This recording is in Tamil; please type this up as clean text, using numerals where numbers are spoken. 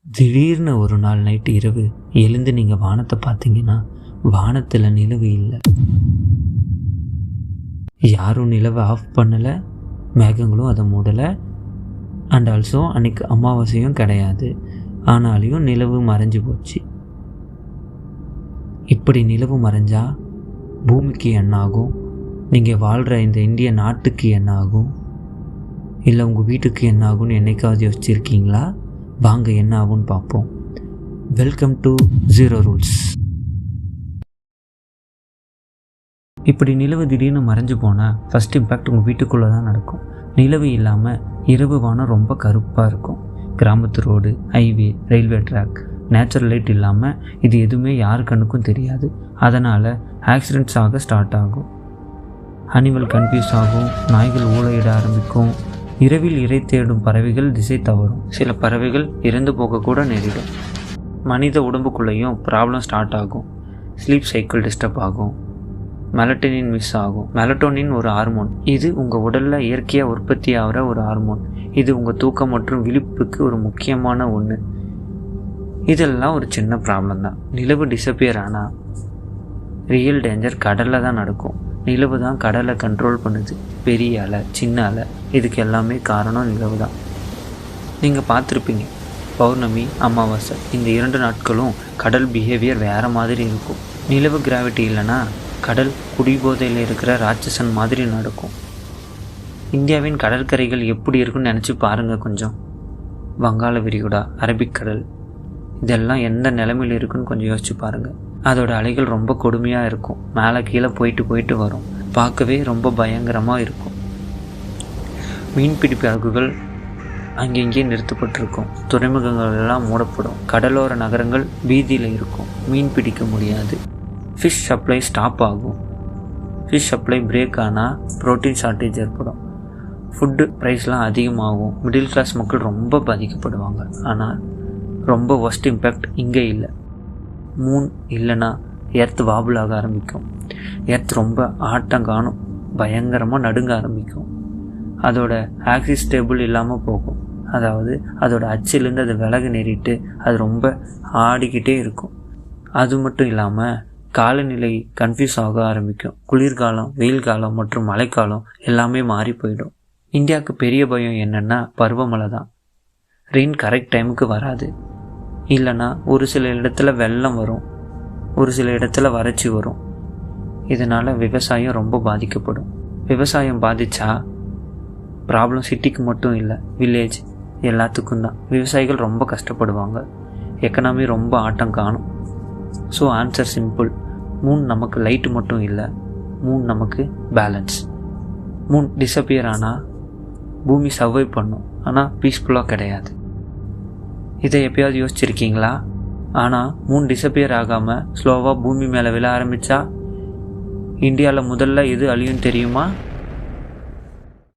திடீர்னு ஒரு நாள் நைட்டு இரவு எழுந்து நீங்கள் வானத்தை பார்த்தீங்கன்னா வானத்தில் நிலவு இல்லை. யாரும் நிலவை ஆஃப் பண்ணலை, மேகங்களும் அதை மூடலை. அண்ட் ஆல்சோ அன்றைக்கி அமாவாசையும் கிடையாது. ஆனாலையும் நிலவு மறைஞ்சு போச்சு. இப்படி நிலவு மறைஞ்சா பூமிக்கு என்ன ஆகும்? நீங்கள் வாழ்கிற இந்த இந்திய நாட்டுக்கு என்ன ஆகும்? இல்லை உங்கள் வீட்டுக்கு என்ன ஆகும்னு என்னைக்காவது யோசிச்சிருக்கீங்களா? வாங்க என்ன ஆகும்னு பார்ப்போம். Welcome to zero rules. இப்படி நிலவு திடீர்னு மறைஞ்சு போனால் ஃபஸ்ட் இம்பேக்ட் உங்கள் வீட்டுக்குள்ளே தான் நடக்கும். நிலவு இல்லாமல் இரவு வானம் ரொம்ப கருப்பாக இருக்கும். கிராமத்து road, highway, railway track, natural light இல்லாமல் இது எதுவுமே யார் கண்ணுக்கும் தெரியாது. அதனால் ஆக்சிடெண்ட்ஸ் ஆக ஸ்டார்ட் ஆகும். அனிமல் கன்ஃபியூஸ் ஆகும், நாய்கள் ஊழையிட ஆரம்பிக்கும், இரவில் இரை தேடும் பறவைகள் திசை தவறும், சில பறவைகள் இறந்து போகக்கூட நேரிடும். மனித உடம்புக்குள்ளேயும் ப்ராப்ளம் ஸ்டார்ட் ஆகும். ஸ்லீப் சைக்கிள் டிஸ்டர்ப் ஆகும், மெலட்டோனின் மிஸ் ஆகும். மெலட்டோனின் ஒரு ஹார்மோன். இது உங்கள் உடலில் இயற்கையாக உற்பத்தி ஆகிற ஒரு ஹார்மோன். இது உங்கள் தூக்கம் மற்றும் விழிப்புக்கு ஒரு முக்கியமான ஒன்று. இதெல்லாம் ஒரு சின்ன ப்ராப்ளம் தான். நிலவு டிஸப்பியர் ஆனால் ரியல் டேஞ்சர் கடலில் தான் நடக்கும். நிலவு தான் கடலை கண்ட்ரோல் பண்ணுது. பெரிய அலை, சின்ன அலை, இதுக்கு எல்லாமே காரணம் நிலவு தான். நீங்கள் பார்த்துருப்பீங்க, பௌர்ணமி, அமாவாசை இந்த 2 நாட்களும் கடல் பிஹேவியர் வேறு மாதிரி இருக்கும். நிலவு கிராவிட்டி இல்லைன்னா கடல் குடிபோதையில் இருக்கிற ராட்சசன் மாதிரி நடக்கும். இந்தியாவின் கடற்கரைகள் எப்படி இருக்குன்னு நினச்சி பாருங்கள் கொஞ்சம். வங்காள விரிகுடா, அரபிக்கடல், இதெல்லாம் எந்த நிலைமையில் இருக்குன்னு கொஞ்சம் யோசிச்சு பாருங்கள். அதோட அலைகள் ரொம்ப கொடுமையாக இருக்கும். மேலே கீழே போயிட்டு வரும். பார்க்கவே ரொம்ப பயங்கரமாக இருக்கும். மீன்பிடி படகுகள் அங்கெங்கே நிறுத்தப்பட்டிருக்கும். துறைமுகங்கள் எல்லாம் மூடப்படும். கடலோர நகரங்கள் பீதியில் இருக்கும். மீன் பிடிக்க முடியாது. ஃபிஷ் சப்ளை ஸ்டாப் ஆகும். ஃபிஷ் சப்ளை பிரேக் ஆனால் ப்ரோட்டீன் ஷார்ட்டேஜ் ஏற்படும். ஃபுட்டு ப்ரைஸ்லாம் அதிகமாகும். மிடில் கிளாஸ் மக்கள் ரொம்ப பாதிக்கப்படுவாங்க. ஆனால் ரொம்ப ஒஸ்ட் இம்பேக்ட் இங்கே இல்லை. மூன் இல்லைன்னா எர்த் வாபிள் ஆக ஆரம்பிக்கும். எர்த் ரொம்ப ஆட்டம் காணும், பயங்கரமாக நடுங்க ஆரம்பிக்கும். அதோட ஆக்சிஸ் ஸ்டேபிள் இல்லாமல் போகும். அதாவது அதோட அச்சிலேருந்து அது விலகு நேரிட்டு அது ரொம்ப ஆடிக்கிட்டே இருக்கும். அது மட்டும் இல்லாமல் காலநிலை கன்ஃபியூஸ் ஆக ஆரம்பிக்கும். குளிர்காலம், வெயில் காலம் மற்றும் மழைக்காலம் எல்லாமே மாறி போயிடும். இந்தியாவுக்கு பெரிய பயம் என்னென்னா பருவமழை தான். ரெயின் கரெக்ட் டைமுக்கு வராது. இல்லைன்னா ஒரு சில இடத்துல வெள்ளம் வரும், ஒரு சில இடத்துல வறட்சி வரும். இதனால் விவசாயம் ரொம்ப பாதிக்கப்படும். விவசாயம் பாதித்தா ப்ராப்ளம் சிட்டிக்கு மட்டும் இல்லை, வில்லேஜ் எல்லாத்துக்கும் தான். விவசாயிகள் ரொம்ப கஷ்டப்படுவாங்க. எக்கனாமி ரொம்ப ஆட்டம் காணும். So answer simple. மூன் நமக்கு லைட்டு மட்டும் இல்லை, மூன் நமக்கு பேலன்ஸ். மூன் டிஸப்பியர் ஆனால் பூமி சர்வை பண்ணும், ஆனால் பீஸ்ஃபுல்லாக கிடையாது. இதை எப்பயாவது யோசிச்சிருக்கீங்களா? ஆனால் மூன் டிஸப்பியர் ஆகாமல் ஸ்லோவாக பூமி மேலே விழ ஆரம்பித்தா இந்தியாவில் முதல்ல எது அழியும் தெரியுமா?